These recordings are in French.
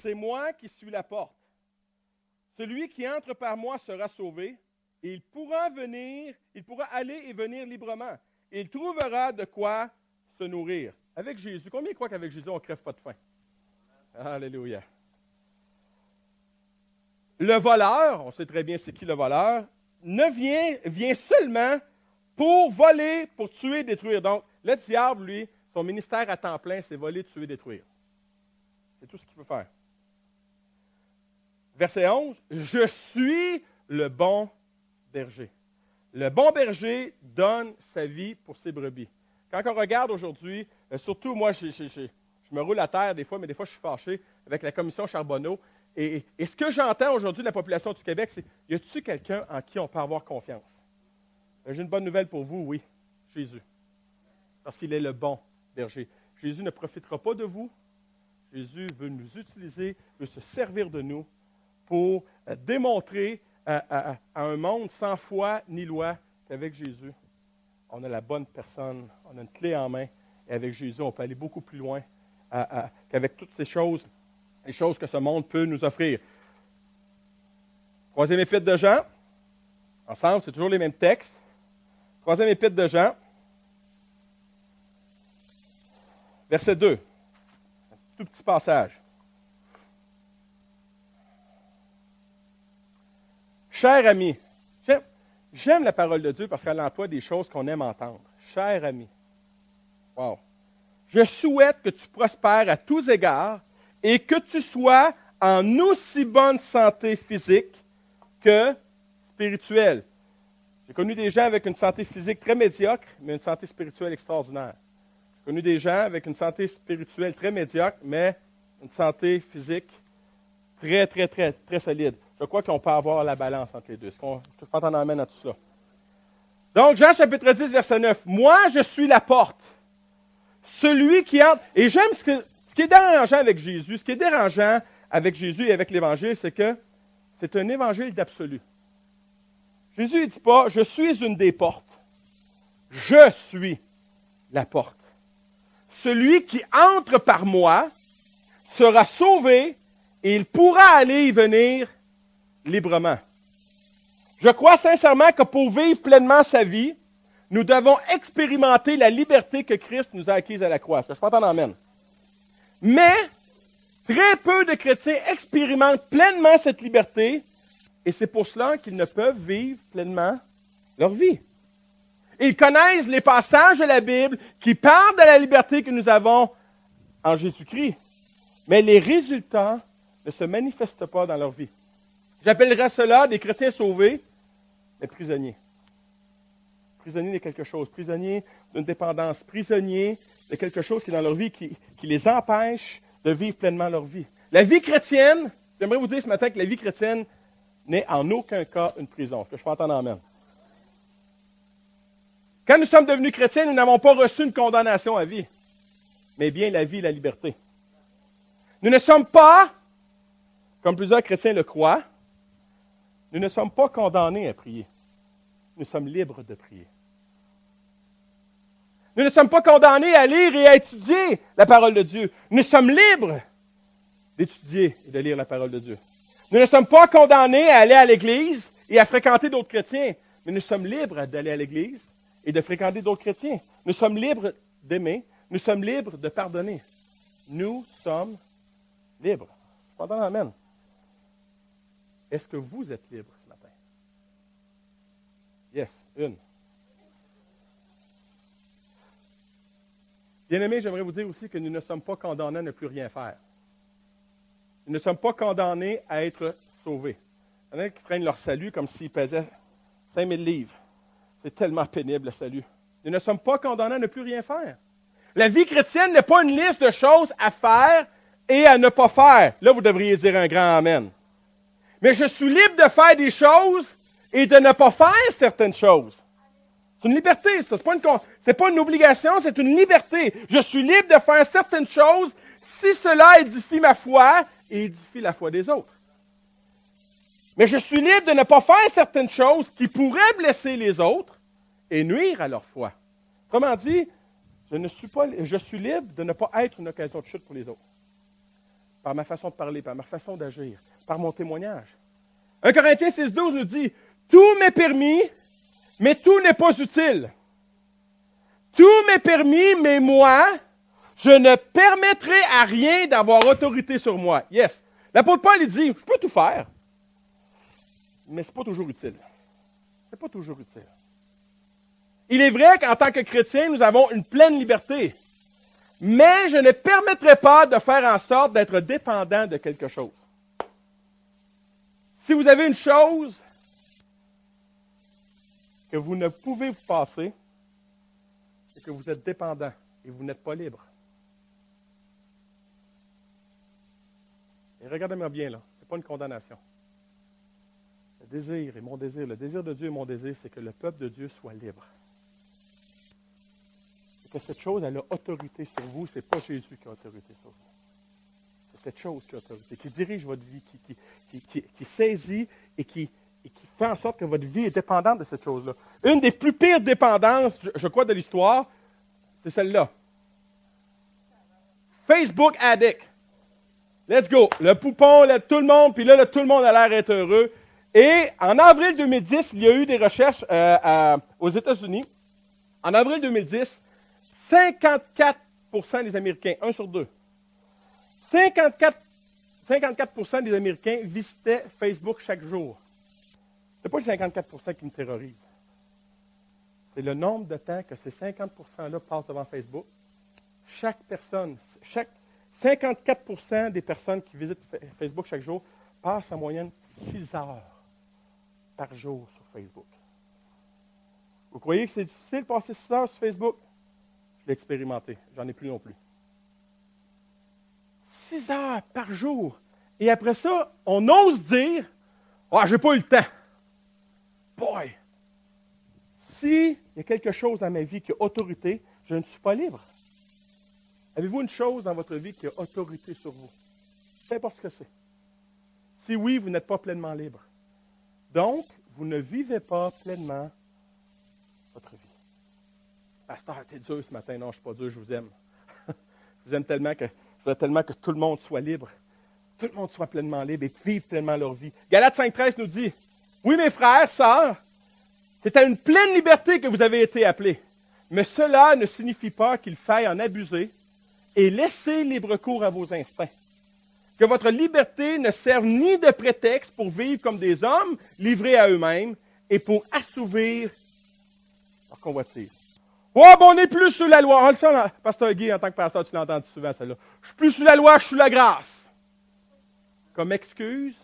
c'est moi qui suis la porte. Celui qui entre par moi sera sauvé, et il pourra aller et venir librement. Et il trouvera de quoi se nourrir. Avec Jésus, combien croient qu'avec Jésus, on ne crève pas de faim? Alléluia. Le voleur, on sait très bien c'est qui le voleur, vient seulement pour voler, pour tuer, détruire. Donc, le diable, lui, son ministère à temps plein, c'est voler, tuer, détruire. C'est tout ce qu'il peut faire. Verset 11, « Je suis le bon berger. Le bon berger donne sa vie pour ses brebis. » Quand on regarde aujourd'hui, surtout moi, je me roule à terre des fois, mais des fois je suis fâché avec la commission Charbonneau. Et ce que j'entends aujourd'hui de la population du Québec, c'est, y a-t-il quelqu'un en qui on peut avoir confiance? J'ai une bonne nouvelle pour vous, oui, Jésus. Parce qu'il est le bon berger. Jésus ne profitera pas de vous. Jésus veut nous utiliser, veut se servir de nous pour démontrer à un monde sans foi ni loi qu'avec Jésus, on a la bonne personne, on a une clé en main, et avec Jésus, on peut aller beaucoup plus loin qu'avec toutes ces choses, les choses que ce monde peut nous offrir. Troisième épître de Jean, ensemble, c'est toujours les mêmes textes. Troisième épître de Jean, verset 2, un tout petit passage. Cher ami, j'aime la parole de Dieu parce qu'elle emploie des choses qu'on aime entendre. Cher ami, wow. Je souhaite que tu prospères à tous égards et que tu sois en aussi bonne santé physique que spirituelle. J'ai connu des gens avec une santé physique très médiocre, mais une santé spirituelle extraordinaire. J'ai connu des gens avec une santé spirituelle très médiocre, mais une santé physique très, très, très, très solide. Je crois qu'on peut avoir la balance entre les deux. Est-ce qu'on en amène à tout cela? Donc, Jean chapitre 10, verset 9. « Moi, je suis la porte. Celui qui entre... » Et j'aime ce qui est dérangeant avec Jésus. Ce qui est dérangeant avec Jésus et avec l'Évangile, c'est que c'est un évangile d'absolu. Jésus ne dit pas « Je suis une des portes. Je suis la porte. Celui qui entre par moi sera sauvé et il pourra aller y venir librement. » Je crois sincèrement que pour vivre pleinement sa vie, nous devons expérimenter la liberté que Christ nous a acquise à la croix. Est-ce que je peux entendre amène? Mais, très peu de chrétiens expérimentent pleinement cette liberté, et c'est pour cela qu'ils ne peuvent vivre pleinement leur vie. Ils connaissent les passages de la Bible qui parlent de la liberté que nous avons en Jésus-Christ, mais les résultats ne se manifestent pas dans leur vie. J'appellerais cela des chrétiens sauvés, mais prisonniers. Prisonniers de quelque chose, prisonniers d'une dépendance, prisonniers de quelque chose qui est dans leur vie qui les empêche de vivre pleinement leur vie. La vie chrétienne, j'aimerais vous dire ce matin que la vie chrétienne n'est en aucun cas une prison. Est-ce que je peux entendre amène? Quand nous sommes devenus chrétiens, nous n'avons pas reçu une condamnation à vie, mais bien la vie et la liberté. Nous ne sommes pas, comme plusieurs chrétiens le croient, nous ne sommes pas condamnés à prier. Nous sommes libres de prier. Nous ne sommes pas condamnés à lire et à étudier la parole de Dieu. Nous sommes libres d'étudier et de lire la parole de Dieu. Nous ne sommes pas condamnés à aller à l'Église et à fréquenter d'autres chrétiens, mais nous sommes libres d'aller à l'Église et de fréquenter d'autres chrétiens. Nous sommes libres d'aimer. Nous sommes libres de pardonner. Nous sommes libres. Je peux entendre amen. Est-ce que vous êtes libre ce matin? Yes, une. Bien-aimés, j'aimerais vous dire aussi que nous ne sommes pas condamnés à ne plus rien faire. Nous ne sommes pas condamnés à être sauvés. Il y en a qui prennent leur salut comme s'ils pesaient 5000 livres. C'est tellement pénible, le salut. Nous ne sommes pas condamnés à ne plus rien faire. La vie chrétienne n'est pas une liste de choses à faire et à ne pas faire. Là, vous devriez dire un grand amen. Mais je suis libre de faire des choses et de ne pas faire certaines choses. C'est une liberté, ça. C'est pas une obligation, c'est une liberté. Je suis libre de faire certaines choses si cela édifie ma foi et édifie la foi des autres. Mais je suis libre de ne pas faire certaines choses qui pourraient blesser les autres et nuire à leur foi. Autrement dit, je suis libre de ne pas être une occasion de chute pour les autres. par ma façon de parler, par ma façon d'agir, par mon témoignage. 1 Corinthiens 6,12 nous dit, « Tout m'est permis, mais tout n'est pas utile. Tout m'est permis, mais moi, je ne permettrai à rien d'avoir autorité sur moi. » Yes. L'apôtre Paul, il dit, « Je peux tout faire, mais ce n'est pas toujours utile. » Ce n'est pas toujours utile. Il est vrai qu'en tant que chrétien, nous avons une pleine liberté. Mais je ne permettrai pas de faire en sorte d'être dépendant de quelque chose. Si vous avez une chose que vous ne pouvez vous passer, c'est que vous êtes dépendant et vous n'êtes pas libre. Et regardez-moi bien là, ce n'est pas une condamnation. Le désir et mon désir, le désir de Dieu et mon désir, c'est que le peuple de Dieu soit libre. Que cette chose, elle a autorité sur vous, ce n'est pas Jésus qui a autorité sur vous. C'est cette chose qui a autorité, qui dirige votre vie, qui saisit et qui fait en sorte que votre vie est dépendante de cette chose-là. Une des plus pires dépendances, je crois, de l'histoire, c'est celle-là. Facebook addict. Let's go. Le poupon, tout le monde, puis là, tout le monde a l'air d'être heureux. Et en avril 2010, il y a eu des recherches aux États-Unis. En avril 2010, 54 des Américains, 1 sur 2, 54 des Américains visitaient Facebook chaque jour. Ce n'est pas les 54 qui me terrorisent. C'est le nombre de temps que ces 50 %-là passent devant Facebook. Chaque personne, 54 des personnes qui visitent Facebook chaque jour passent en moyenne 6 heures par jour sur Facebook. Vous croyez que c'est difficile de passer 6 heures sur Facebook? Je l'ai expérimenté. J'en ai plus non plus. 6 heures par jour. Et après ça, on ose dire « Ah, j'ai pas eu le temps. » Boy! S'il y a quelque chose dans ma vie qui a autorité, je ne suis pas libre. Avez-vous une chose dans votre vie qui a autorité sur vous? Peu importe ce que c'est. Si oui, vous n'êtes pas pleinement libre. Donc, vous ne vivez pas pleinement votre vie. Pasteur, t'es dur ce matin. Non, je ne suis pas dur, je vous aime. Je vous aime tellement que je voudrais tellement que tout le monde soit libre. Tout le monde soit pleinement libre et vive pleinement leur vie. Galates 5,13 nous dit, « Oui, mes frères, sœurs, c'est à une pleine liberté que vous avez été appelés. Mais cela ne signifie pas qu'il faille en abuser et laisser libre cours à vos instincts. Que votre liberté ne serve ni de prétexte pour vivre comme des hommes livrés à eux-mêmes et pour assouvir leur convoitise. » Oh, bon, on n'est plus sous la loi. Pasteur Guy, en tant que pasteur, tu l'as entendu souvent, celle-là. Je ne suis plus sous la loi, je suis sous la grâce. Comme excuse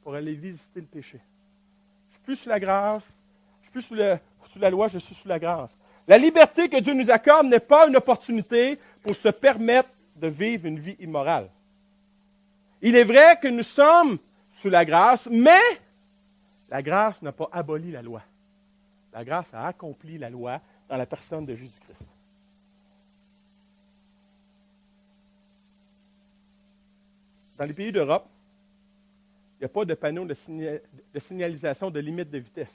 pour aller visiter le péché. Je ne suis plus sous la grâce, je ne suis plus sous la loi, je suis sous la grâce. La liberté que Dieu nous accorde n'est pas une opportunité pour se permettre de vivre une vie immorale. Il est vrai que nous sommes sous la grâce, mais la grâce n'a pas aboli la loi. La grâce a accompli la loi dans la personne de Jésus-Christ. Dans les pays d'Europe, il n'y a pas de panneau de signalisation de limite de vitesse.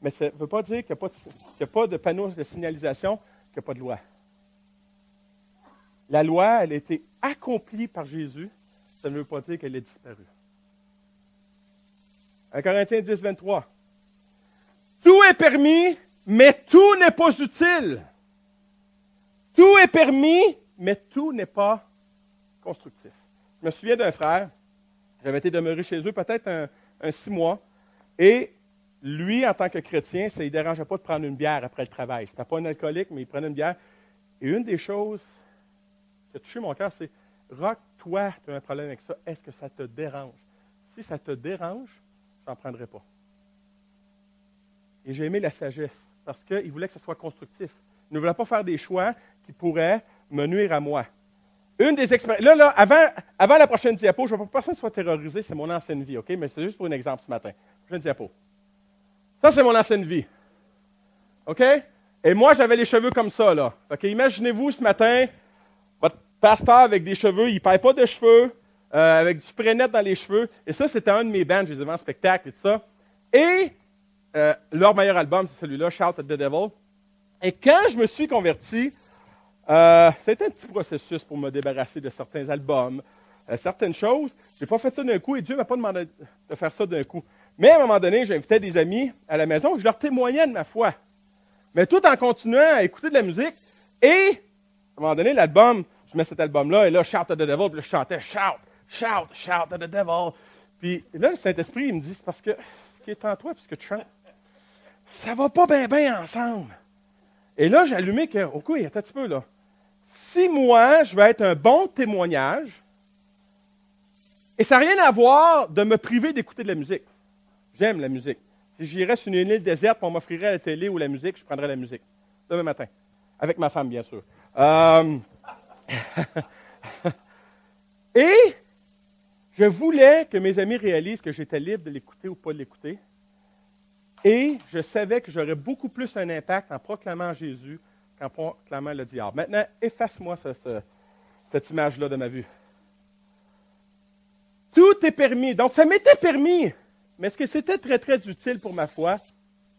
Mais ça ne veut pas dire qu'il n'y a pas de panneau de signalisation, qu'il n'y a pas de loi. La loi, elle a été accomplie par Jésus, ça ne veut pas dire qu'elle est disparue. 1 Corinthiens 10, 23. Tout est permis, mais tout n'est pas utile. Tout est permis, mais tout n'est pas constructif. Je me souviens d'un frère, j'avais été demeuré chez eux peut-être un 6 mois, et lui, en tant que chrétien, ça ne lui dérangeait pas de prendre une bière après le travail. Ce n'était pas un alcoolique, mais il prenait une bière. Et une des choses qui a touché mon cœur, c'est « Rock, toi, tu as un problème avec ça, est-ce que ça te dérange? » Si ça te dérange, je n'en prendrai pas. Et j'ai aimé la sagesse, parce qu'il voulait que ce soit constructif. Il ne voulait pas faire des choix qui pourraient me nuire à moi. Une des expériences. Là, avant la prochaine diapo, je ne veux pas que personne soit terrorisé, c'est mon ancienne vie, OK? Mais c'est juste pour un exemple ce matin. Prochaine diapo. Ça, c'est mon ancienne vie. OK? Et moi, j'avais les cheveux comme ça, là. OK, imaginez-vous ce matin, votre pasteur avec des cheveux, il ne perd pas de cheveux, avec du spray net dans les cheveux. Et ça, c'était un de mes bands, je les ai vus en spectacle et tout ça. Et leur meilleur album, c'est celui-là, Shout at the Devil. Et quand je me suis converti, ça a été un petit processus pour me débarrasser de certains albums, certaines choses. Je n'ai pas fait ça d'un coup et Dieu ne m'a pas demandé de faire ça d'un coup. Mais à un moment donné, j'invitais des amis à la maison, je leur témoignais de ma foi. Mais tout en continuant à écouter de la musique. Et, à un moment donné, l'album, je mets cet album-là, et là, Shout at the Devil, puis là, je chantais Shout, shout, shout at the devil. Puis là, le Saint-Esprit, il me dit, c'est parce que ce qui est en toi, puis ce que tu chantes, ça va pas bien ensemble. Et là, j'ai allumé que, OK, attends un petit peu, là. Si moi, je vais être un bon témoignage, et ça n'a rien à voir de me priver d'écouter de la musique. J'aime la musique. Si j'irais sur une île déserte, on m'offrirait la télé ou la musique, je prendrais la musique. Demain matin. Avec ma femme, bien sûr. Et je voulais que mes amis réalisent que j'étais libre de l'écouter ou pas de l'écouter. Et je savais que j'aurais beaucoup plus un impact en proclamant Jésus qu'en proclamant le diable. Maintenant, efface-moi cette image-là de ma vue. Tout est permis. Donc, ça m'était permis. Mais est-ce que c'était très, très utile pour ma foi?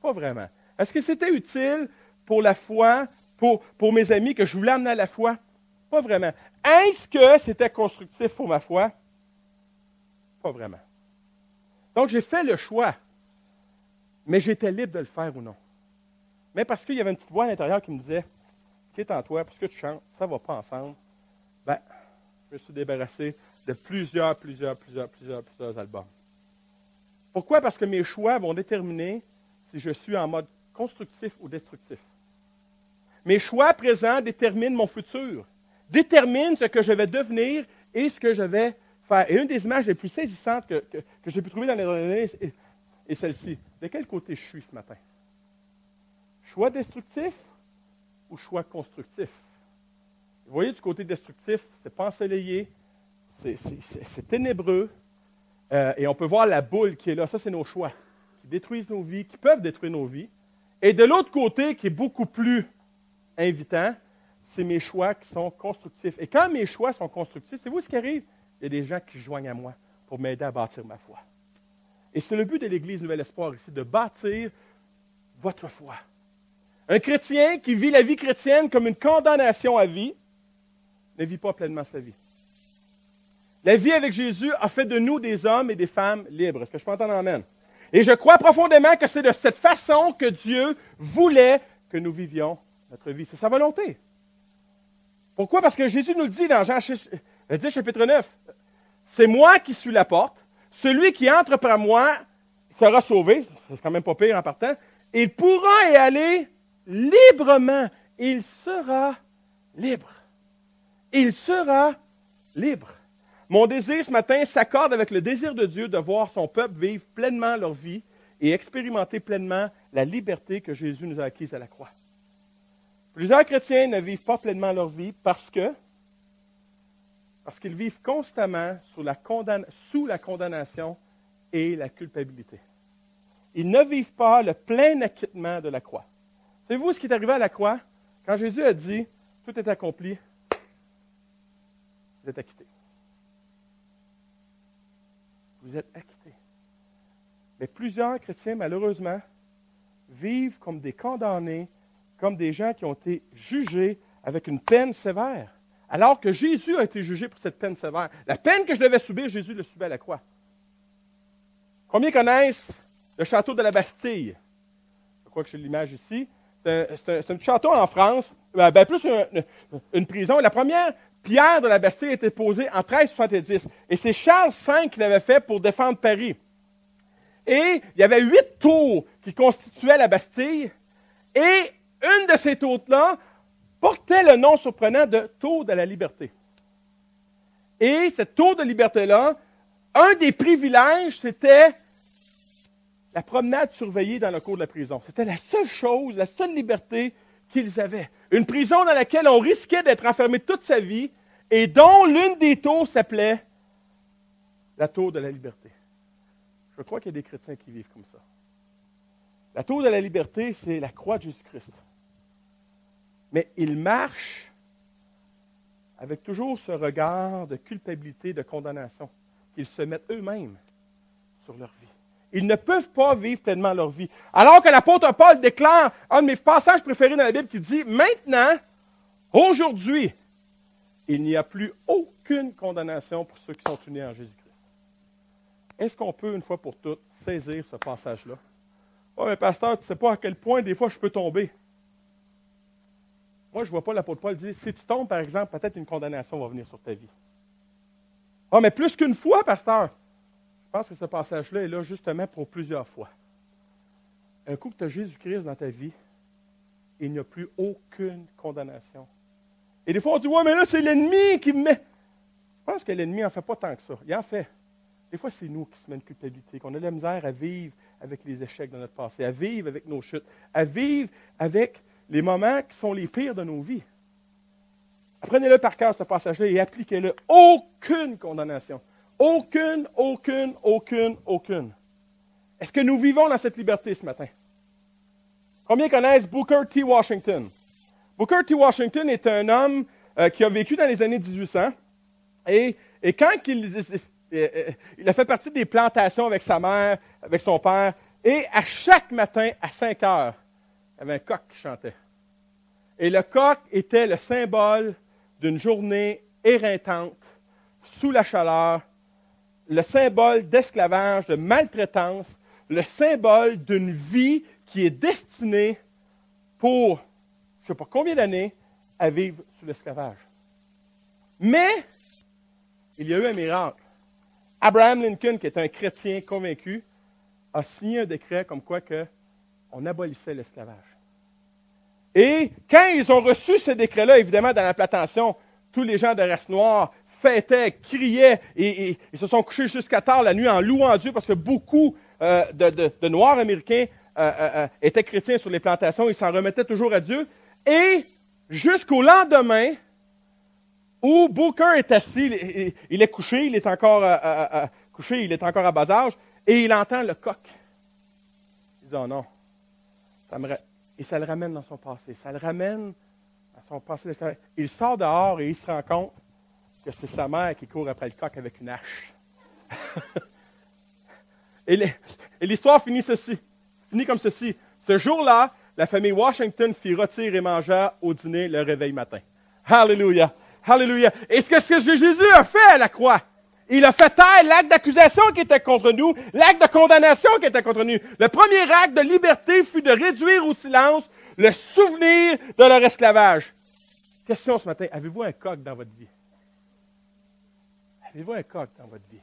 Pas vraiment. Est-ce que c'était utile pour la foi, pour mes amis que je voulais amener à la foi? Pas vraiment. Est-ce que c'était constructif pour ma foi? Pas vraiment. Donc, j'ai fait le choix. Mais j'étais libre de le faire ou non. Mais parce qu'il y avait une petite voix à l'intérieur qui me disait, « Qui est en toi, puisque tu chantes, ça ne va pas ensemble. » Ben, je me suis débarrassé de plusieurs albums. Pourquoi? Parce que mes choix vont déterminer si je suis en mode constructif ou destructif. Mes choix présents déterminent mon futur, déterminent ce que je vais devenir et ce que je vais faire. Et une des images les plus saisissantes que j'ai pu trouver dans les dernières années est celle-ci. De quel côté je suis ce matin? Choix destructif ou choix constructif? Vous voyez, du côté destructif, c'est pas ensoleillé, c'est ténébreux, et on peut voir la boule qui est là. Ça, c'est nos choix, qui détruisent nos vies, qui peuvent détruire nos vies. Et de l'autre côté, qui est beaucoup plus invitant, c'est mes choix qui sont constructifs. Et quand mes choix sont constructifs, c'est vous ce qui arrive? Il y a des gens qui se joignent à moi pour m'aider à bâtir ma foi. Et c'est le but de l'Église Nouvel Espoir ici, de bâtir votre foi. Un chrétien qui vit la vie chrétienne comme une condamnation à vie ne vit pas pleinement sa vie. La vie avec Jésus a fait de nous des hommes et des femmes libres. Est-ce que je peux entendre amen? Et je crois profondément que c'est de cette façon que Dieu voulait que nous vivions notre vie. C'est sa volonté. Pourquoi? Parce que Jésus nous le dit dans Jean 10, chapitre 9. C'est moi qui suis la porte. Celui qui entre par moi sera sauvé. C'est quand même pas pire en partant. Il pourra y aller librement. Il sera libre. Il sera libre. Mon désir ce matin s'accorde avec le désir de Dieu de voir son peuple vivre pleinement leur vie et expérimenter pleinement la liberté que Jésus nous a acquise à la croix. Plusieurs chrétiens ne vivent pas pleinement leur vie parce qu'ils vivent constamment sous la condamnation et la culpabilité. Ils ne vivent pas le plein acquittement de la croix. Savez-vous ce qui est arrivé à la croix? Quand Jésus a dit « Tout est accompli », vous êtes acquittés. Vous êtes acquittés. Mais plusieurs chrétiens, malheureusement, vivent comme des condamnés, comme des gens qui ont été jugés avec une peine sévère. Alors que Jésus a été jugé pour cette peine sévère. La peine que je devais subir, Jésus l'a subi à la croix. Combien connaissent le château de la Bastille? Je crois que j'ai l'image ici. C'est un petit château en France, plus une prison. La première pierre de la Bastille a été posée en 1370. Et c'est Charles V qui l'avait fait pour défendre Paris. Et il y avait 8 tours qui constituaient la Bastille. Et une de ces tours-là portait le nom surprenant de Tour de la Liberté. Et cette Tour de Liberté-là, un des privilèges, c'était la promenade surveillée dans le cours de la prison. C'était la seule chose, la seule liberté qu'ils avaient. Une prison dans laquelle on risquait d'être enfermé toute sa vie et dont l'une des tours s'appelait la Tour de la Liberté. Je crois qu'il y a des chrétiens qui vivent comme ça. La Tour de la Liberté, c'est la croix de Jésus-Christ. Mais ils marchent avec toujours ce regard de culpabilité, de condamnation, qu'ils se mettent eux-mêmes sur leur vie. Ils ne peuvent pas vivre pleinement leur vie. Alors que l'apôtre Paul déclare un de mes passages préférés dans la Bible qui dit « Maintenant, aujourd'hui, il n'y a plus aucun aucune condamnation pour ceux qui sont unis en Jésus-Christ. Est-ce qu'on peut, une fois pour toutes, saisir ce passage-là? Oh, mais pasteur, tu ne sais pas à quel point, des fois, je peux tomber. Moi, je ne vois pas l'apôtre Paul dire, si tu tombes, par exemple, peut-être une condamnation va venir sur ta vie. Ah, mais plus qu'une fois, pasteur. Je pense que ce passage-là est là justement pour plusieurs fois. Un coup que tu as Jésus-Christ dans ta vie, il n'y a plus aucune condamnation. Et des fois, on dit, ouais, mais là, c'est l'ennemi qui me met. Je pense que l'ennemi n'en fait pas tant que ça. Il en fait. Des fois, c'est nous qui se met une culpabilité, qu'on a de la misère à vivre avec les échecs de notre passé, à vivre avec nos chutes, à vivre avec les moments qui sont les pires de nos vies. Apprenez-le par cœur, ce passage-là, et appliquez-le. Aucune condamnation. Aucune, aucune, aucune, aucune. Est-ce que nous vivons dans cette liberté ce matin? Combien connaissent Booker T. Washington? Booker T. Washington est un homme qui a vécu dans les années 1800. Et quand il a fait partie des plantations avec sa mère, avec son père, et à chaque matin, à 5 heures, il y avait un coq qui chantait. Et le coq était le symbole d'une journée éreintante, sous la chaleur, le symbole d'esclavage, de maltraitance, le symbole d'une vie qui est destinée pour, je ne sais pas combien d'années, à vivre sous l'esclavage. Mais, il y a eu un miracle. Abraham Lincoln, qui est un chrétien convaincu, a signé un décret comme quoi on abolissait l'esclavage. Et quand ils ont reçu ce décret-là, évidemment, dans la plantation, tous les gens de race noire fêtaient, criaient et ils se sont couchés jusqu'à tard la nuit en louant Dieu parce que beaucoup de Noirs américains étaient chrétiens sur les plantations. Ils s'en remettaient toujours à Dieu. Et jusqu'au lendemain, où Booker est assis, il est couché, il est encore couché, il est encore à bas âge, et il entend le coq. Il dit, oh non, et ça le ramène dans son passé, ça le ramène à son passé. Il sort dehors et il se rend compte que c'est sa mère qui court après le coq avec une hache. et l'histoire finit comme ceci. Ce jour-là, la famille Washington fit rôtir et mangea au dîner le réveil matin. Alléluia! Alléluia! Et ce que Jésus a fait à la croix, il a fait taire l'acte d'accusation qui était contre nous, l'acte de condamnation qui était contre nous. Le premier acte de liberté fut de réduire au silence le souvenir de leur esclavage. Question ce matin, avez-vous un coq dans votre vie? Avez-vous un coq dans votre vie?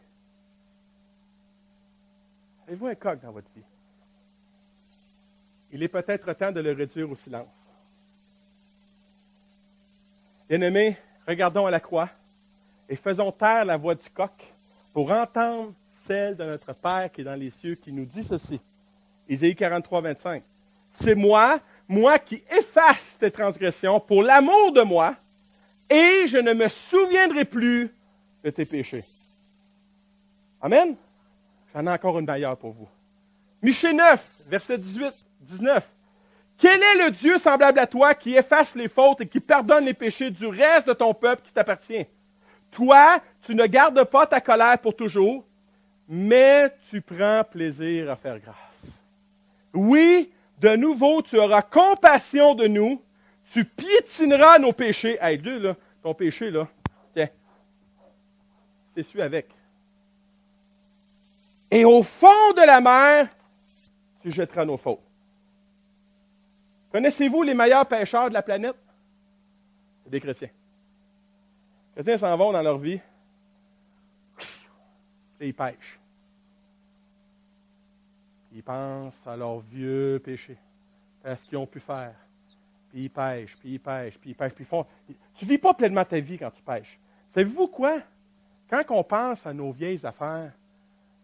Avez-vous un coq dans votre vie? Il est peut-être temps de le réduire au silence. Bien-aimés, regardons à la croix et faisons taire la voix du coq pour entendre celle de notre Père qui est dans les cieux, qui nous dit ceci. Ésaïe 43, 25. C'est moi qui efface tes transgressions pour l'amour de moi, et je ne me souviendrai plus de tes péchés. Amen? J'en ai encore une meilleure pour vous. Michée 9, verset 18, 19. Quel est le Dieu semblable à toi qui efface les fautes et qui pardonne les péchés du reste de ton peuple qui t'appartient? Toi, tu ne gardes pas ta colère pour toujours, mais tu prends plaisir à faire grâce. Oui, de nouveau, tu auras compassion de nous, tu piétineras nos péchés. Hey, Dieu, là, ton péché, là, tiens, t'essuie avec. Et au fond de la mer, tu jetteras nos fautes. Connaissez-vous les meilleurs pêcheurs de la planète? C'est des chrétiens. Les chrétiens s'en vont dans leur vie et ils pêchent. Ils pensent à leurs vieux péchés, à ce qu'ils ont pu faire. Puis ils pêchent, puis ils pêchent, puis ils pêchent, puis ils font... Tu ne vis pas pleinement ta vie quand tu pêches. Savez-vous quoi? Quand on pense à nos vieilles affaires,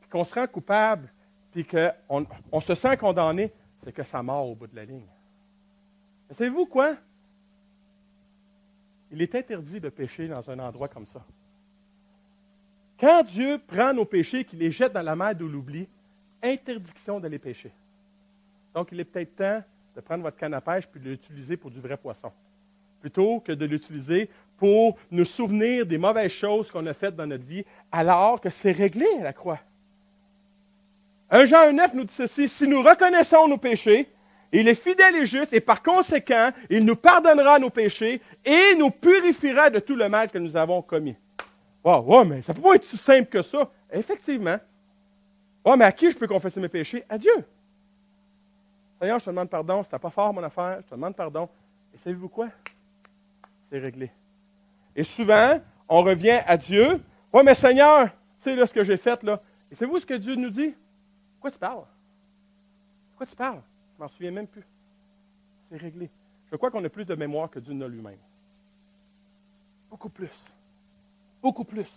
puis qu'on se rend coupable, puis qu'on se sent condamné, c'est que ça mord au bout de la ligne. Mais savez-vous quoi? Il est interdit de pécher dans un endroit comme ça. Quand Dieu prend nos péchés et qu'il les jette dans la mer de l'oubli, interdiction de les pécher. Donc, il est peut-être temps de prendre votre canne à pêche et de l'utiliser pour du vrai poisson, plutôt que de l'utiliser pour nous souvenir des mauvaises choses qu'on a faites dans notre vie, alors que c'est réglé à la croix. 1 Jean 1,9 nous dit ceci, « Si nous reconnaissons nos péchés, il est fidèle et juste, et par conséquent, il nous pardonnera nos péchés et nous purifiera de tout le mal que nous avons commis. » Wow, ouais, mais ça ne peut pas être si simple que ça. Effectivement. Ouais, mais à qui je peux confesser mes péchés? À Dieu. Seigneur, je te demande pardon, c'était pas fort mon affaire, je te demande pardon. Et savez-vous quoi? C'est réglé. Et souvent, on revient à Dieu. Ouais, mais Seigneur, tu sais là ce que j'ai fait là. Et savez-vous ce que Dieu nous dit? Pourquoi tu parles? Pourquoi tu parles? Je m'en souviens même plus. C'est réglé. Je crois qu'on a plus de mémoire que Dieu n'a lui-même. Beaucoup plus. Beaucoup plus.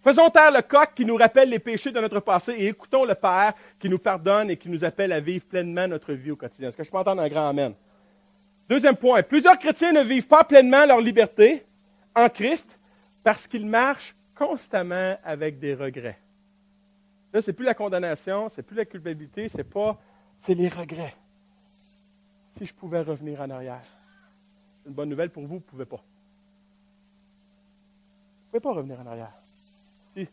Faisons taire le coq qui nous rappelle les péchés de notre passé et écoutons le Père qui nous pardonne et qui nous appelle à vivre pleinement notre vie au quotidien. Est-ce que je peux entendre un grand amen? Deuxième point. Plusieurs chrétiens ne vivent pas pleinement leur liberté en Christ parce qu'ils marchent constamment avec des regrets. Là, c'est plus la condamnation, c'est plus la culpabilité, c'est les regrets. Si je pouvais revenir en arrière. C'est une bonne nouvelle pour vous, vous ne pouvez pas. Vous ne pouvez pas revenir en arrière. Si.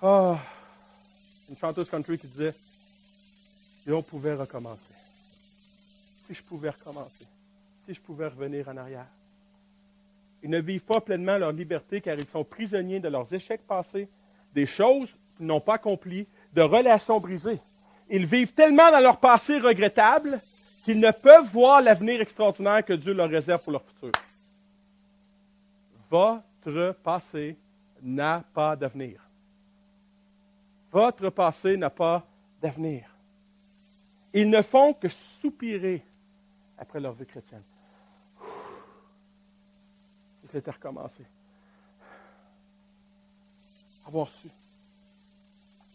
Une chanteuse country qui disait, si on pouvait recommencer. Si je pouvais recommencer. Si je pouvais revenir en arrière. Ils ne vivent pas pleinement leur liberté car ils sont prisonniers de leurs échecs passés, des choses qu'ils n'ont pas accomplies, de relations brisées. Ils vivent tellement dans leur passé regrettable qu'ils ne peuvent voir l'avenir extraordinaire que Dieu leur réserve pour leur futur. Votre passé n'a pas d'avenir. Votre passé n'a pas d'avenir. Ils ne font que soupirer après leur vie chrétienne. C'était recommencé. Avoir su.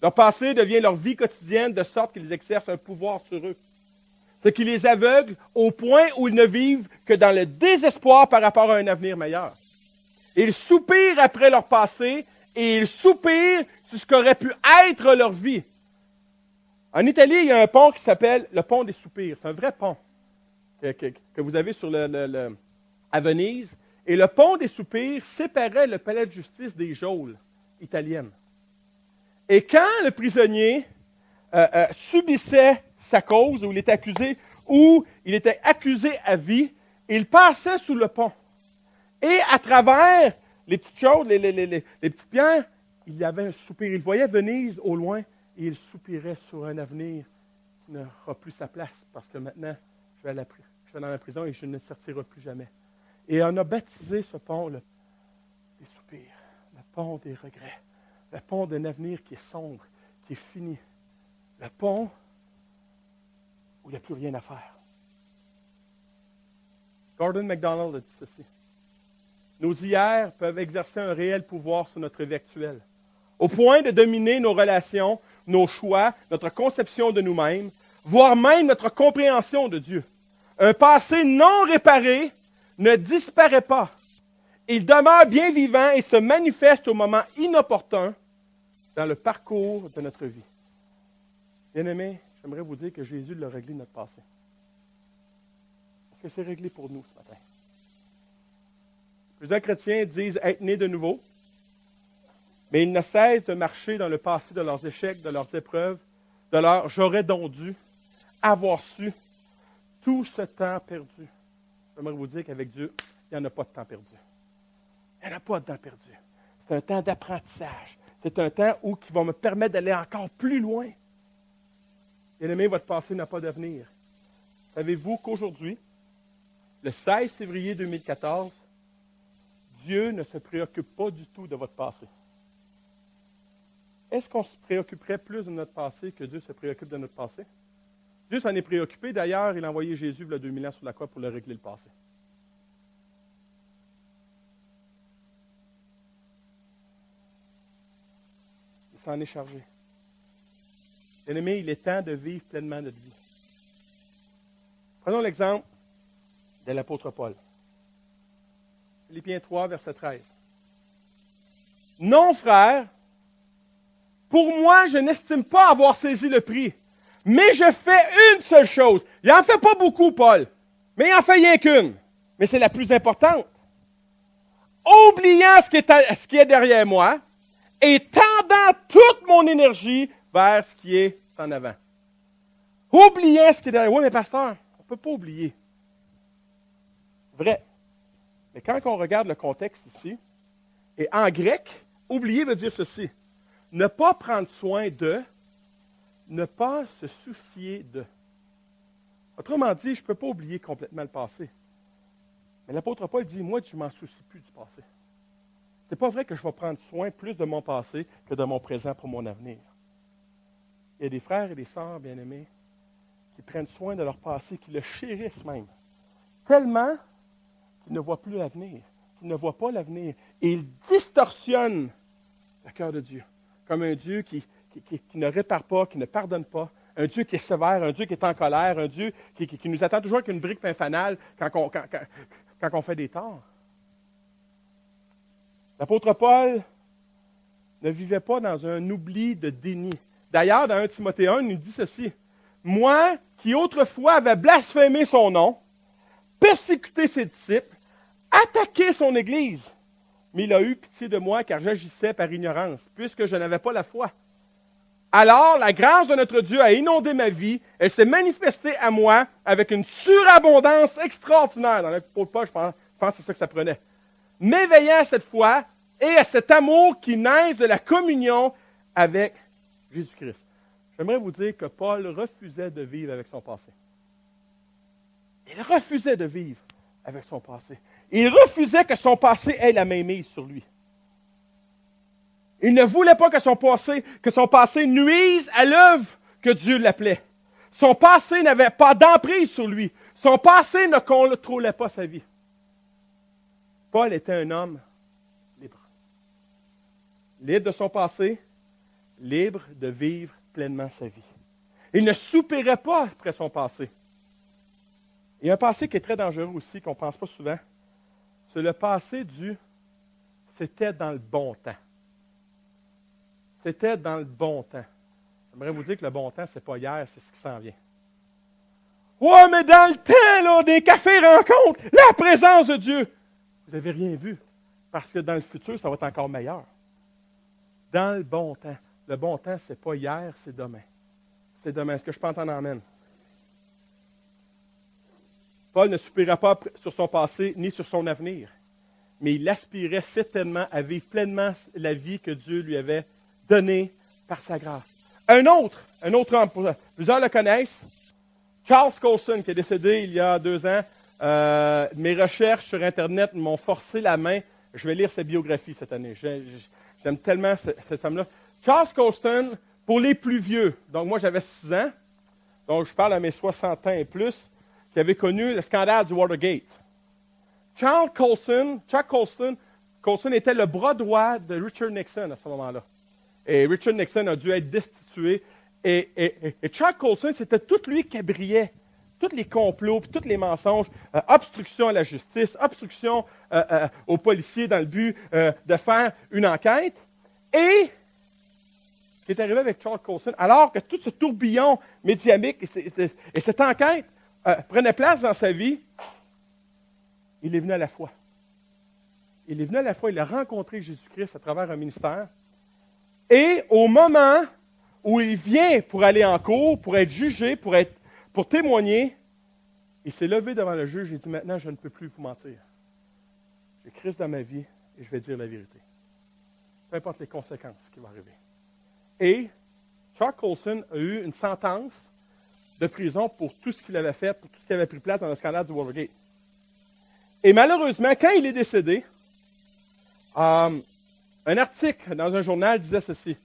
Leur passé devient leur vie quotidienne de sorte qu'ils exercent un pouvoir sur eux. Ce qui les aveugle au point où ils ne vivent que dans le désespoir par rapport à un avenir meilleur. Ils soupirent après leur passé et ils soupirent sur ce qu'aurait pu être leur vie. En Italie, il y a un pont qui s'appelle le pont des soupirs. C'est un vrai pont que vous avez sur à Venise. Et le pont des soupirs séparait le palais de justice des geôles italiennes. Et quand le prisonnier subissait sa cause, ou il était accusé à vie, il passait sous le pont. Et à travers les petites choses, les petites pierres, il y avait un soupir. Il voyait Venise au loin et il soupirait sur un avenir qui n'aura plus sa place parce que maintenant, je vais dans la prison et je ne sortirai plus jamais. Et on a baptisé ce pont des soupirs, le pont des regrets, le pont d'un avenir qui est sombre, qui est fini, le pont où il n'y a plus rien à faire. Gordon MacDonald a dit ceci. Nos hier peuvent exercer un réel pouvoir sur notre vie actuelle, au point de dominer nos relations, nos choix, notre conception de nous-mêmes, voire même notre compréhension de Dieu. Un passé non réparé ne disparaît pas. Il demeure bien vivant et se manifeste au moment inopportun dans le parcours de notre vie. Bien-aimés, j'aimerais vous dire que Jésus l'a réglé notre passé. Est-ce que c'est réglé pour nous ce matin? Plusieurs chrétiens disent être nés de nouveau, mais ils ne cessent de marcher dans le passé de leurs échecs, de leurs épreuves, de leur « j'aurais donc dû avoir su » tout ce temps perdu. J'aimerais vous dire qu'avec Dieu, il n'y en a pas de temps perdu. Il n'y en a pas de temps perdu. C'est un temps d'apprentissage. C'est un temps qui va me permettre d'aller encore plus loin. Bien-aimé, votre passé n'a pas d'avenir. Savez-vous qu'aujourd'hui, le 16 février 2014, Dieu ne se préoccupe pas du tout de votre passé. Est-ce qu'on se préoccuperait plus de notre passé que Dieu se préoccupe de notre passé? Dieu s'en est préoccupé. D'ailleurs, il a envoyé Jésus il y a 2000 ans sur la croix pour le régler le passé. Il s'en est chargé. Bien-aimé, il est temps de vivre pleinement notre vie. Prenons l'exemple de l'apôtre Paul. Philippiens 3, verset 13. Non, frère, pour moi, je n'estime pas avoir saisi le prix, mais je fais une seule chose. Il n'en fait pas beaucoup, Paul, mais il n'en fait rien qu'une. Mais c'est la plus importante. Oubliant ce qui est derrière moi et tendant toute mon énergie vers ce qui est en avant. Oubliant ce qui est derrière. Oui, mais pasteur, on ne peut pas oublier. Vrai. Mais quand on regarde le contexte ici, Et en grec, oublier veut dire ceci. Ne pas prendre soin de, ne pas se soucier de. Autrement dit, je ne peux pas oublier complètement le passé. Mais l'apôtre Paul dit, moi, je ne m'en soucie plus du passé. Ce n'est pas vrai que je vais prendre soin plus de mon passé que de mon présent pour mon avenir. Il y a des frères et des sœurs bien-aimés qui prennent soin de leur passé, qui le chérissent même, tellement qu'ils ne voient plus l'avenir, qu'ils ne voient pas l'avenir. Et ils distorsionnent le cœur de Dieu, comme un Dieu qui ne répare pas, qui ne pardonne pas, un Dieu qui est sévère, un Dieu qui est en colère, un Dieu qui nous attend toujours avec une brique fanale quand on fait des torts. L'apôtre Paul ne vivait pas dans un oubli de déni. D'ailleurs, dans 1 Timothée 1, il nous dit ceci. « Moi, qui autrefois avait blasphémé son nom, persécuté ses disciples, attaqué son Église, mais il a eu pitié de moi car j'agissais par ignorance, puisque je n'avais pas la foi. Alors, la grâce de notre Dieu a inondé ma vie, elle s'est manifestée à moi avec une surabondance extraordinaire. » Dans l'apôtre Paul, je pense que c'est ça que ça prenait. « M'éveillant à cette foi et à cet amour qui naît de la communion avec Jésus-Christ. » J'aimerais vous dire que Paul refusait de vivre avec son passé. Il refusait de vivre avec son passé. Il refusait que son passé ait la mainmise sur lui. Il ne voulait pas que son passé nuise à l'œuvre que Dieu l'appelait. Son passé n'avait pas d'emprise sur lui. Son passé ne contrôlait pas sa vie. Paul était un homme libre. Libre de son passé, libre de vivre pleinement sa vie. Il ne soupirait pas après son passé. Il y a un passé qui est très dangereux aussi, qu'on ne pense pas souvent. C'est le passé du « c'était dans le bon temps ». C'était dans le bon temps. J'aimerais vous dire que le bon temps, ce n'est pas hier, c'est ce qui s'en vient. Ouais, mais dans le temps, là, des cafés rencontres, la présence de Dieu. Vous n'avez rien vu, parce que dans le futur, ça va être encore meilleur. Dans le bon temps. Le bon temps, ce n'est pas hier, c'est demain. C'est demain. Est-ce que je peux entendre amène? Paul ne soupira pas sur son passé ni sur son avenir, mais il aspirait certainement à vivre pleinement la vie que Dieu lui avait donnée par sa grâce. Un autre homme, plusieurs le connaissent, Charles Colson, qui est décédé il y a 2 ans. Mes recherches sur Internet m'ont forcé la main. Je vais lire sa biographie cette année. J'aime tellement cette femme-là. Charles Colson, pour les plus vieux, donc moi j'avais 6 ans, donc je parle à mes 60 ans et plus, qui avait connu le scandale du Watergate. Chuck Colson était le bras droit de Richard Nixon à ce moment-là. Et Richard Nixon a dû être destitué. Et Chuck Colson, c'était tout lui qui brillait. Tous les complots, puis tous les mensonges, obstruction à la justice, obstruction aux policiers dans le but de faire une enquête. Et ce qui est arrivé avec Charles Colson, alors que tout ce tourbillon médiatique et cette enquête prenait place dans sa vie, il est venu à la foi. Il est venu à la foi, il a rencontré Jésus-Christ à travers un ministère. Et au moment où il vient pour aller en cour, pour être jugé, pour témoigner, il s'est levé devant le juge et dit, maintenant, je ne peux plus vous mentir. J'ai Christ dans ma vie et je vais dire la vérité. Peu importe les conséquences qui vont arriver. Et Chuck Colson a eu une sentence de prison pour tout ce qu'il avait fait, pour tout ce qui avait pris place dans le scandale du Watergate. Et malheureusement, quand il est décédé, un article dans un journal disait ceci.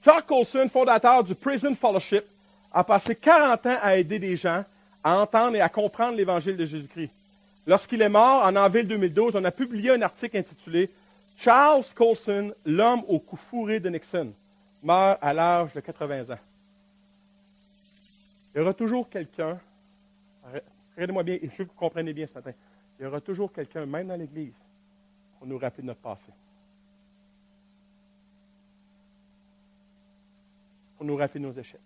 Chuck Colson, fondateur du Prison Fellowship, a passé 40 ans à aider des gens à entendre et à comprendre l'Évangile de Jésus-Christ. Lorsqu'il est mort, en avril 2012, on a publié un article intitulé « Charles Colson, l'homme au cou fourré de Nixon, meurt à l'âge de 80 ans ». Il y aura toujours quelqu'un, regardez-moi bien, et je veux que vous compreniez bien ce matin, il y aura toujours quelqu'un, même dans l'Église, pour nous rappeler de notre passé. Pour nous rappeler nos échecs.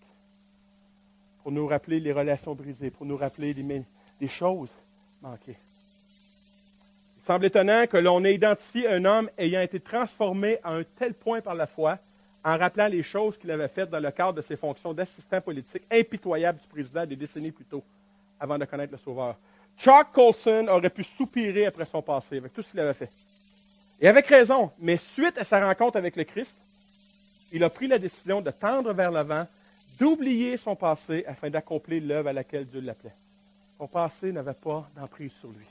Pour nous rappeler les relations brisées. Pour nous rappeler des choses manquées. Il semble étonnant que l'on ait identifié un homme ayant été transformé à un tel point par la foi, en rappelant les choses qu'il avait faites dans le cadre de ses fonctions d'assistant politique impitoyable du président des décennies plus tôt, avant de connaître le Sauveur. Chuck Colson aurait pu soupirer après son passé, avec tout ce qu'il avait fait. Et avec raison, mais suite à sa rencontre avec le Christ, il a pris la décision de tendre vers l'avant, d'oublier son passé afin d'accomplir l'œuvre à laquelle Dieu l'appelait. Son passé n'avait pas d'emprise sur lui.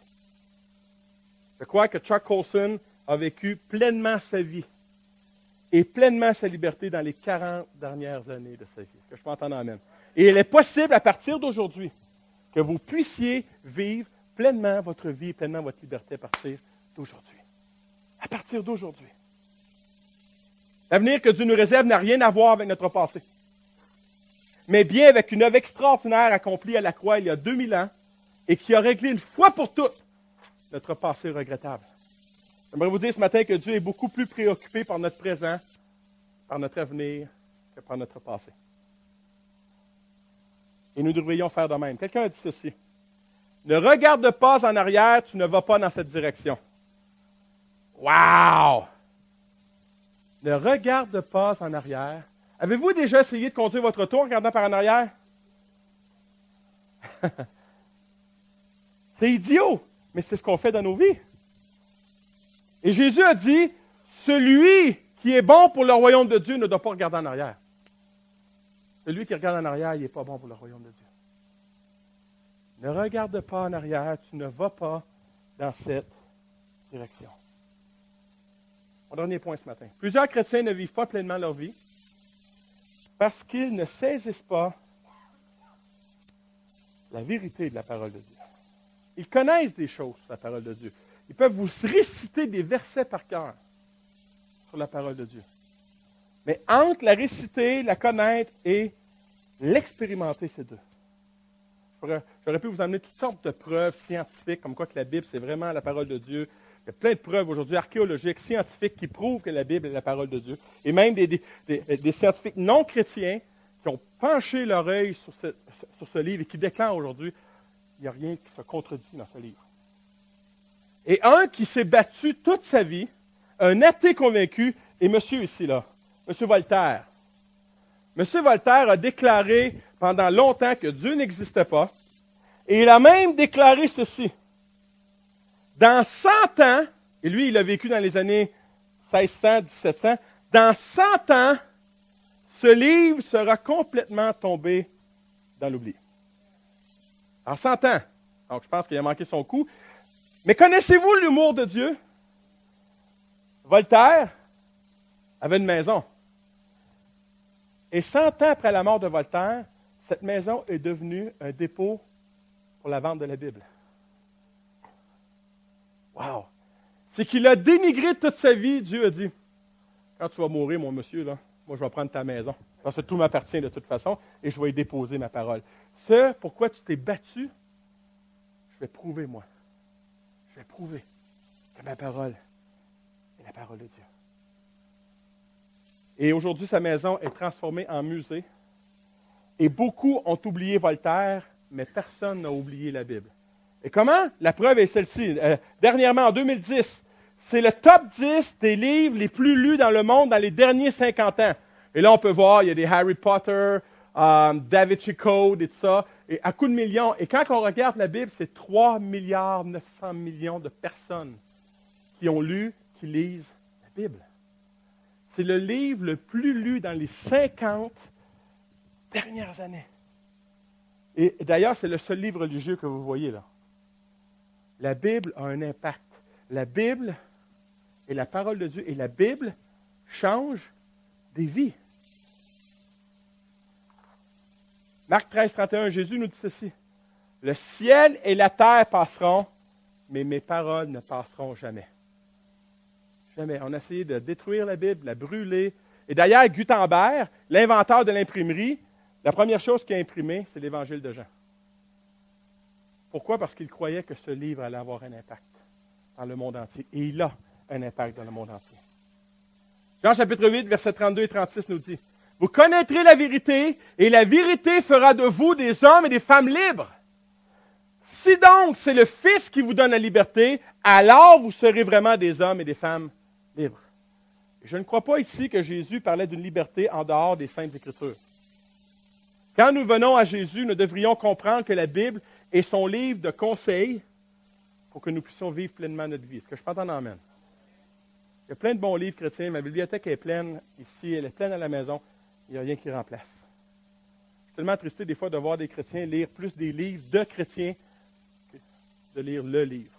Je crois que Chuck Colson a vécu pleinement sa vie et pleinement sa liberté dans les 40 dernières années de sa vie. Est-ce que je peux entendre amen? Et il est possible à partir d'aujourd'hui que vous puissiez vivre pleinement votre vie, pleinement votre liberté à partir d'aujourd'hui. À partir d'aujourd'hui. L'avenir que Dieu nous réserve n'a rien à voir avec notre passé, mais bien avec une œuvre extraordinaire accomplie à la croix il y a 2000 ans et qui a réglé une fois pour toutes notre passé regrettable. J'aimerais vous dire ce matin que Dieu est beaucoup plus préoccupé par notre présent, par notre avenir, que par notre passé. Et nous devrions faire de même. Quelqu'un a dit ceci. Ne regarde pas en arrière, tu ne vas pas dans cette direction. Wow! Ne regarde pas en arrière. Avez-vous déjà essayé de conduire votre auto en regardant par en arrière? C'est idiot, mais c'est ce qu'on fait dans nos vies. Et Jésus a dit, celui qui est bon pour le royaume de Dieu ne doit pas regarder en arrière. Celui qui regarde en arrière, il n'est pas bon pour le royaume de Dieu. Ne regarde pas en arrière, tu ne vas pas dans cette direction. Mon dernier point ce matin. Plusieurs chrétiens ne vivent pas pleinement leur vie parce qu'ils ne saisissent pas la vérité de la parole de Dieu. Ils connaissent des choses sur la parole de Dieu. Ils peuvent vous réciter des versets par cœur sur la parole de Dieu. Mais entre la réciter, la connaître et l'expérimenter, c'est deux. J'aurais pu vous amener toutes sortes de preuves scientifiques, comme quoi que la Bible, c'est vraiment la parole de Dieu. Il y a plein de preuves aujourd'hui archéologiques, scientifiques, qui prouvent que la Bible est la parole de Dieu. Et même des scientifiques non chrétiens qui ont penché leur œil sur ce livre et qui déclarent aujourd'hui qu'il n'y a rien qui se contredit dans ce livre. Et un qui s'est battu toute sa vie, un athée convaincu, et monsieur ici, là, monsieur Voltaire. Monsieur Voltaire a déclaré pendant longtemps que Dieu n'existait pas, et il a même déclaré ceci. Dans 100 ans, et lui, il a vécu dans les années 1600, 1700, dans 100 ans, ce livre sera complètement tombé dans l'oubli. En 100 ans. Donc, je pense qu'il a manqué son coup. Mais connaissez-vous l'humour de Dieu? Voltaire avait une maison. Et 100 ans après la mort de Voltaire, cette maison est devenue un dépôt pour la vente de la Bible. Wow! C'est qu'il a dénigré toute sa vie. Dieu a dit, quand tu vas mourir, mon monsieur, là, moi, je vais prendre ta maison. Parce que tout m'appartient de toute façon et je vais y déposer ma parole. Ce pourquoi tu t'es battu, je vais prouver, moi. Je vais prouver que ma parole est la parole de Dieu. Et aujourd'hui, sa maison est transformée en musée. Et beaucoup ont oublié Voltaire, mais personne n'a oublié la Bible. Et comment? La preuve est celle-ci. Dernièrement, en 2010, c'est le top 10 des livres les plus lus dans le monde dans les derniers 50 ans. Et là, on peut voir, il y a des Harry Potter, Da Vinci Code et tout ça, et à coups de millions. Et quand on regarde la Bible, c'est 3 milliards 900 millions de personnes qui ont lu, qui lisent la Bible. C'est le livre le plus lu dans les 50 dernières années. Et d'ailleurs, c'est le seul livre religieux que vous voyez là. La Bible a un impact. La Bible est la parole de Dieu et la Bible change des vies. Marc 13, 31, Jésus nous dit ceci. Le ciel et la terre passeront, mais mes paroles ne passeront jamais. Jamais. On a essayé de détruire la Bible, de la brûler. Et d'ailleurs, Gutenberg, l'inventeur de l'imprimerie, la première chose qu'il a imprimée, c'est l'Évangile de Jean. Pourquoi? Parce qu'il croyait que ce livre allait avoir un impact dans le monde entier. Et il a un impact dans le monde entier. Jean chapitre 8, versets 32 et 36 nous dit, « Vous connaîtrez la vérité, et la vérité fera de vous des hommes et des femmes libres. Si donc c'est le Fils qui vous donne la liberté, alors vous serez vraiment des hommes et des femmes libres. » Je ne crois pas ici que Jésus parlait d'une liberté en dehors des Saintes Écritures. Quand nous venons à Jésus, nous devrions comprendre que la Bible est son livre de conseils pour que nous puissions vivre pleinement notre vie. Est-ce que je peux entendre amen? Il y a plein de bons livres chrétiens. Ma bibliothèque est pleine ici, elle est pleine à la maison. Il n'y a rien qui remplace. Je suis tellement attristé des fois de voir des chrétiens lire plus des livres de chrétiens que de lire le livre.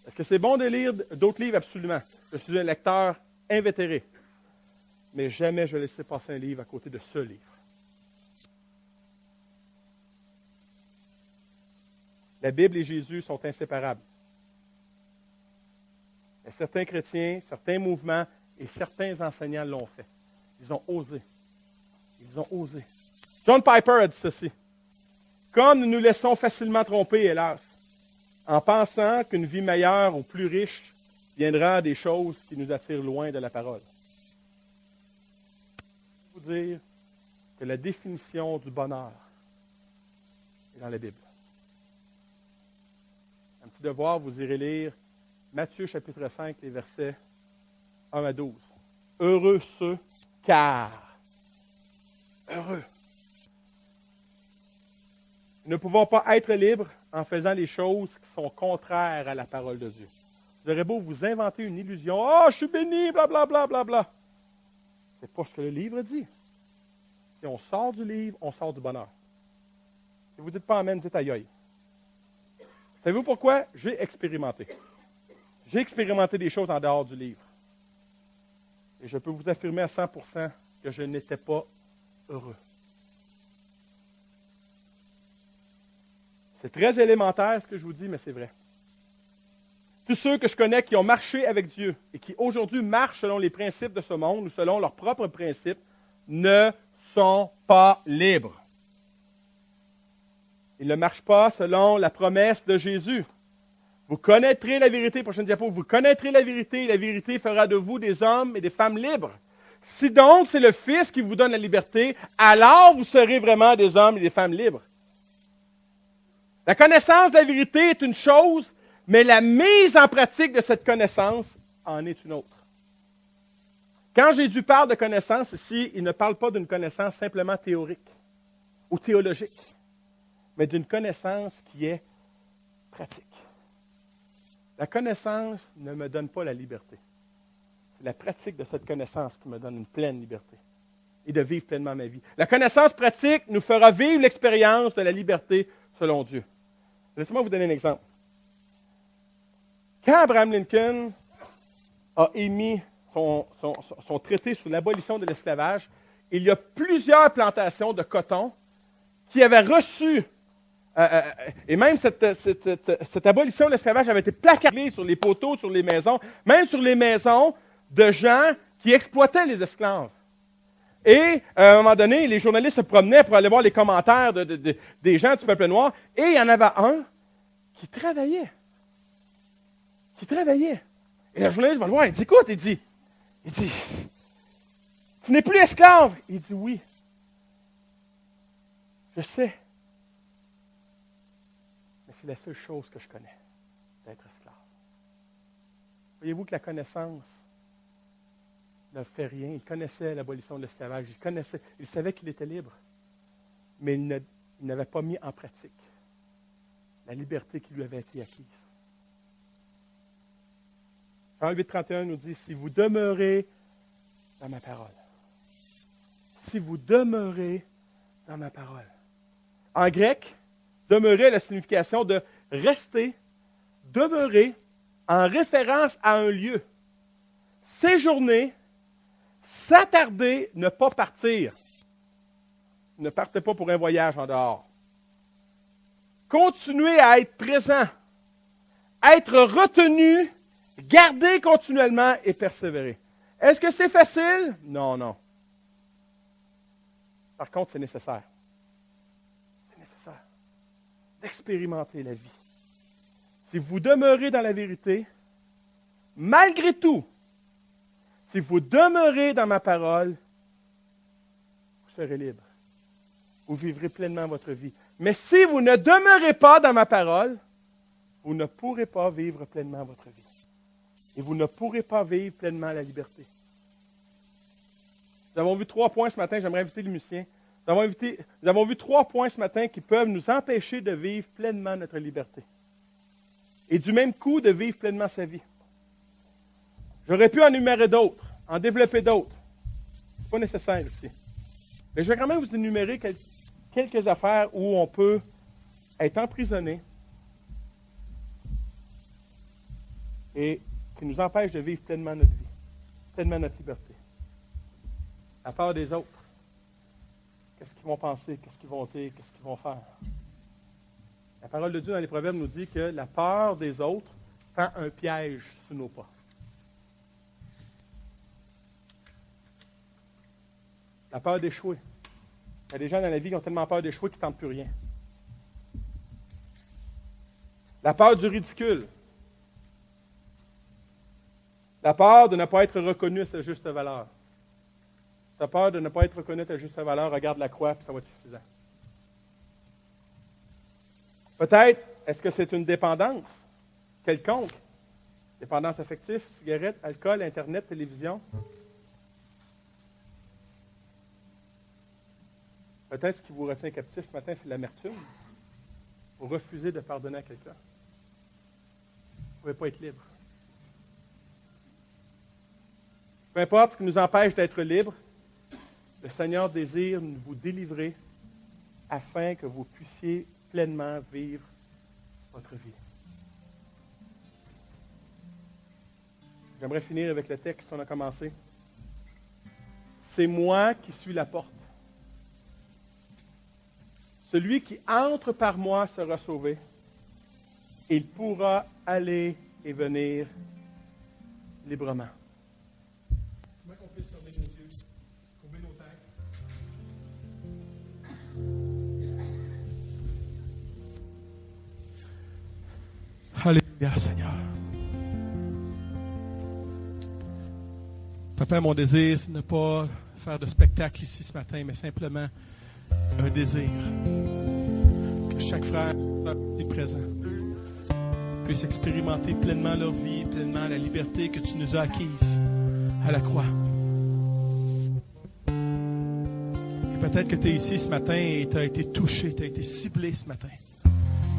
Est-ce que c'est bon de lire d'autres livres? Absolument. Je suis un lecteur invétéré. Mais jamais je vais laisser passer un livre à côté de ce livre. La Bible et Jésus sont inséparables. Et certains chrétiens, certains mouvements et certains enseignants l'ont fait. Ils ont osé. Ils ont osé. John Piper a dit ceci. Comme nous nous laissons facilement tromper, hélas, en pensant qu'une vie meilleure ou plus riche viendra des choses qui nous attirent loin de la parole. Je vais vous dire que la définition du bonheur est dans la Bible. Un petit devoir, vous irez lire Matthieu chapitre 5, les versets 1 à 12. Heureux ceux, car. Heureux. Nous ne pouvons pas être libres en faisant les choses qui sont contraires à la parole de Dieu. Vous aurez beau vous inventer une illusion. « Ah, je suis béni, blablabla, bla. » C'est pas ce que le livre dit. Si on sort du livre, on sort du bonheur. Si vous ne dites pas amen, dites aïe aïe. Savez-vous pourquoi? J'ai expérimenté. J'ai expérimenté des choses en dehors du livre. Et je peux vous affirmer à 100% que je n'étais pas heureux. C'est très élémentaire ce que je vous dis, mais c'est vrai. Tous ceux que je connais qui ont marché avec Dieu et qui aujourd'hui marchent selon les principes de ce monde ou selon leurs propres principes ne sont pas libres. Ils ne marchent pas selon la promesse de Jésus. Vous connaîtrez la vérité, prochaine diapo, vous connaîtrez la vérité fera de vous des hommes et des femmes libres. Si donc c'est le Fils qui vous donne la liberté, alors vous serez vraiment des hommes et des femmes libres. La connaissance de la vérité est une chose, mais la mise en pratique de cette connaissance en est une autre. Quand Jésus parle de connaissance ici, il ne parle pas d'une connaissance simplement théorique ou théologique, mais d'une connaissance qui est pratique. La connaissance ne me donne pas la liberté. C'est la pratique de cette connaissance qui me donne une pleine liberté et de vivre pleinement ma vie. La connaissance pratique nous fera vivre l'expérience de la liberté selon Dieu. Laissez-moi vous donner un exemple. Quand Abraham Lincoln a émis son traité sur l'abolition de l'esclavage, il y a plusieurs plantations de coton qui avaient reçu, et même cette abolition de l'esclavage avait été placardée sur les poteaux, sur les maisons, même sur les maisons de gens qui exploitaient les esclaves. Et à un moment donné, les journalistes se promenaient pour aller voir les commentaires des gens du peuple noir, et il y en avait un qui travaillait. Et le journaliste va le voir, il dit, écoute, il dit, tu n'es plus esclave. Il dit, oui, je sais. Mais c'est la seule chose que je connais, d'être esclave. Voyez-vous que la connaissance ne fait rien. Il connaissait l'abolition de l'esclavage, il savait qu'il était libre, mais il n'avait pas mis en pratique la liberté qui lui avait été acquise. Jean 8,31 nous dit, si vous demeurez dans ma parole. Si vous demeurez dans ma parole. En grec, demeurer a la signification de rester, demeurer en référence à un lieu. Séjourner, s'attarder, ne pas partir. Ne partez pas pour un voyage en dehors. Continuer à être présent, être retenu, garder continuellement et persévérer. Est-ce que c'est facile? Non. Par contre, c'est nécessaire. C'est nécessaire d'expérimenter la vie. Si vous demeurez dans la vérité, malgré tout, si vous demeurez dans ma parole, vous serez libre. Vous vivrez pleinement votre vie. Mais si vous ne demeurez pas dans ma parole, vous ne pourrez pas vivre pleinement votre vie. Et vous ne pourrez pas vivre pleinement la liberté. Nous avons vu 3 points ce matin, j'aimerais inviter les musiciens. Nous avons vu 3 points ce matin qui peuvent nous empêcher de vivre pleinement notre liberté. Et du même coup, de vivre pleinement sa vie. J'aurais pu en énumérer d'autres, en développer d'autres. C'est pas nécessaire ici. Mais je vais quand même vous énumérer quelques affaires où on peut être emprisonné et qui nous empêchent de vivre pleinement notre vie, pleinement notre liberté. La peur des autres. Qu'est-ce qu'ils vont penser, qu'est-ce qu'ils vont dire, qu'est-ce qu'ils vont faire. La parole de Dieu dans les Proverbes nous dit que la peur des autres tend un piège sous nos pas. La peur d'échouer. Il y a des gens dans la vie qui ont tellement peur d'échouer qu'ils ne tentent plus rien. La peur du ridicule. La peur de ne pas être reconnu à sa juste valeur. Tu as peur de ne pas être reconnu à ta juste valeur, regarde la croix, puis ça va être suffisant. Peut-être, est-ce que c'est une dépendance quelconque? Dépendance affective, cigarettes, alcool, Internet, télévision. Peut-être ce qui vous retient captif ce matin, c'est l'amertume. Vous refusez de pardonner à quelqu'un. Vous ne pouvez pas être libre. Peu importe ce qui nous empêche d'être libres, le Seigneur désire vous délivrer afin que vous puissiez pleinement vivre votre vie. J'aimerais finir avec le texte qu'on a commencé. C'est moi qui suis la porte. Celui qui entre par moi sera sauvé. Il pourra aller et venir librement. Comment on puisse fermer nos yeux, courber nos têtes? Alléluia, Seigneur. Papa, mon désir, c'est de ne pas faire de spectacle ici ce matin, mais simplement un désir que chaque frère ici présent puisse expérimenter pleinement leur vie, pleinement la liberté que tu nous as acquise à la croix. Et peut-être que tu es ici ce matin et tu as été touché, tu as été ciblé ce matin.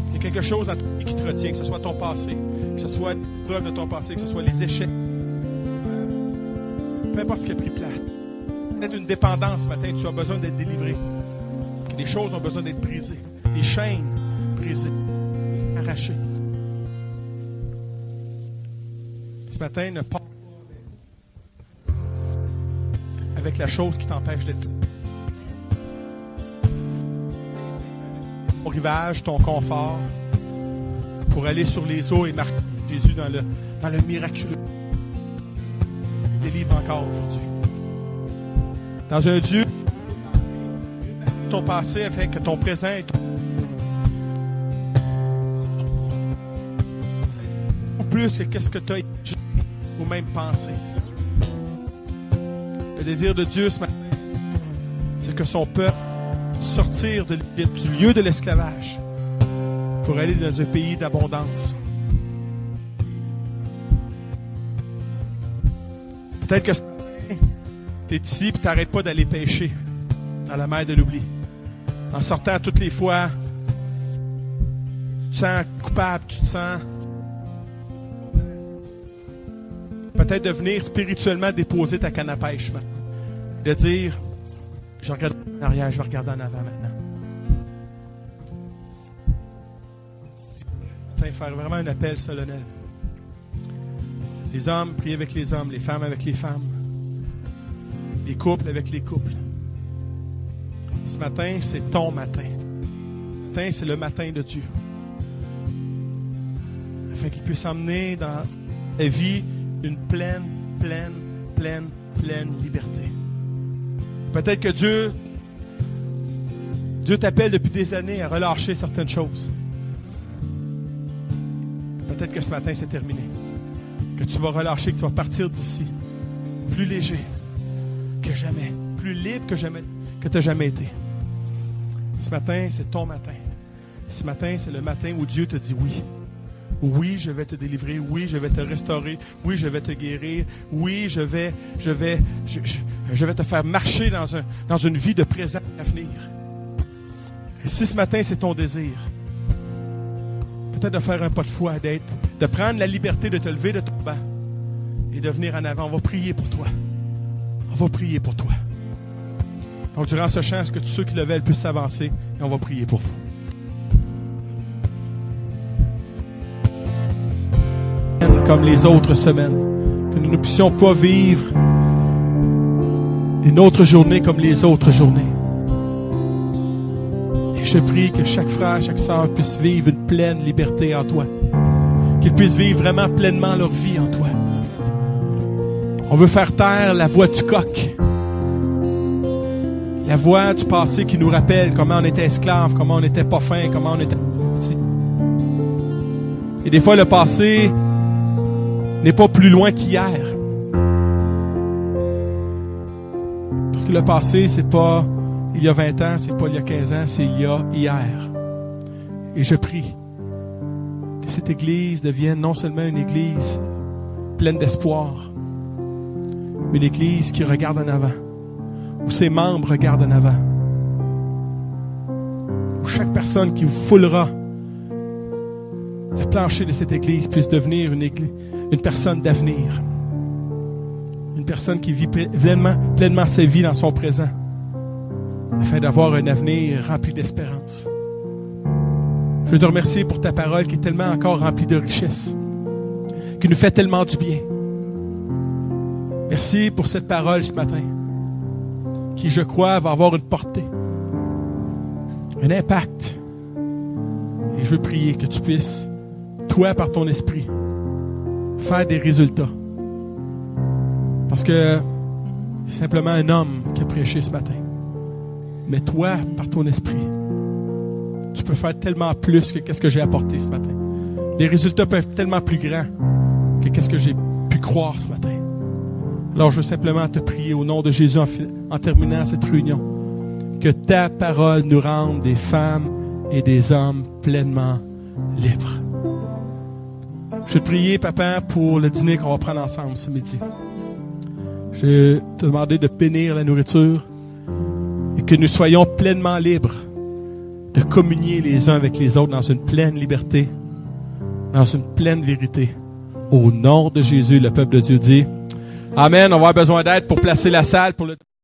Il y a quelque chose dans ta vie qui te retient, que ce soit ton passé, que ce soit l'épreuve de ton passé, que ce soit les échecs. Peu importe ce qui a pris place. Peut-être une dépendance ce matin, tu as besoin d'être délivré. Que des choses ont besoin d'être brisées. Des chaînes brisées, arrachées. Ce matin, ne pars pas avec la chose qui t'empêche d'être ton rivage, ton confort, pour aller sur les eaux et marquer Jésus dans le miraculeux. Délivre encore aujourd'hui. Dans un Dieu, ton passé afin que ton présent est plus que qu'est-ce que tu as imaginé ou même pensé. Le désir de Dieu ce matin, c'est que son peuple sortir de l'Égypte, du lieu de l'esclavage, pour aller dans un pays d'abondance. Peut-être que tu es ici et tu n'arrêtes pas d'aller pêcher dans la mer de l'oubli. En sortant toutes les fois, tu te sens coupable, tu te sens... Peut-être de venir spirituellement déposer ta canne à pêche. De dire, je regarde en arrière, je vais regarder en avant maintenant. Faire vraiment un appel solennel. Les hommes, priez avec les hommes, les femmes avec les femmes, les couples avec les couples. Ce matin, c'est ton matin. Ce matin, c'est le matin de Dieu. Afin qu'il puisse emmener dans la vie une pleine liberté. Peut-être que Dieu t'appelle depuis des années à relâcher certaines choses. Peut-être que ce matin, c'est terminé. Que tu vas relâcher, que tu vas partir d'ici plus léger que jamais, plus libre que jamais, que tu n'as jamais été. Ce matin, c'est ton matin. Ce matin, c'est le matin où Dieu te dit oui. Oui, je vais te délivrer. Oui, je vais te restaurer. Oui, je vais te guérir. Oui, je vais te faire marcher dans une vie de présent et d'avenir. Et si ce matin, c'est ton désir, peut-être de faire un pas de foi, de prendre la liberté de te lever de ton banc et et de venir en avant. On va prier pour toi. On va prier pour toi. Donc, durant ce chant, est-ce que tous ceux qui le veulent puissent s'avancer et on va prier pour vous. Comme les autres semaines, que nous ne puissions pas vivre une autre journée comme les autres journées. Et je prie que chaque frère, chaque sœur puisse vivre une pleine liberté en toi. Qu'ils puissent vivre vraiment pleinement leur vie en toi. On veut faire taire la voix du coq. La voix du passé qui nous rappelle comment on était esclave, comment on n'était pas fin, comment on était... Et des fois, le passé n'est pas plus loin qu'hier. Parce que le passé, c'est pas il y a 20 ans, c'est pas il y a 15 ans, c'est il y a hier. Et je prie que cette Église devienne non seulement une Église pleine d'espoir, mais une Église qui regarde en avant, où ses membres regardent en avant, où chaque personne qui foulera le plancher de cette Église puisse devenir une personne d'avenir. Une personne qui vit pleinement sa vie dans son présent, afin d'avoir un avenir rempli d'espérance. Je veux te remercier pour ta parole qui est tellement encore remplie de richesse, qui nous fait tellement du bien. Merci pour cette parole ce matin, qui, je crois, va avoir une portée, un impact. Et je veux prier que tu puisses, toi, par ton esprit, faire des résultats. Parce que c'est simplement un homme qui a prêché ce matin. Mais toi, par ton esprit, tu peux faire tellement plus que ce que j'ai apporté ce matin. Les résultats peuvent être tellement plus grands que ce que j'ai pu croire ce matin. Alors, je veux simplement te prier au nom de Jésus en terminant cette réunion, que ta parole nous rende des femmes et des hommes pleinement libres. Je veux te prier, Papa, pour le dîner qu'on va prendre ensemble ce midi. Je vais te demander de bénir la nourriture et que nous soyons pleinement libres de communier les uns avec les autres dans une pleine liberté, dans une pleine vérité. Au nom de Jésus, le peuple de Dieu dit Amen. On va avoir besoin d'aide pour placer la salle pour le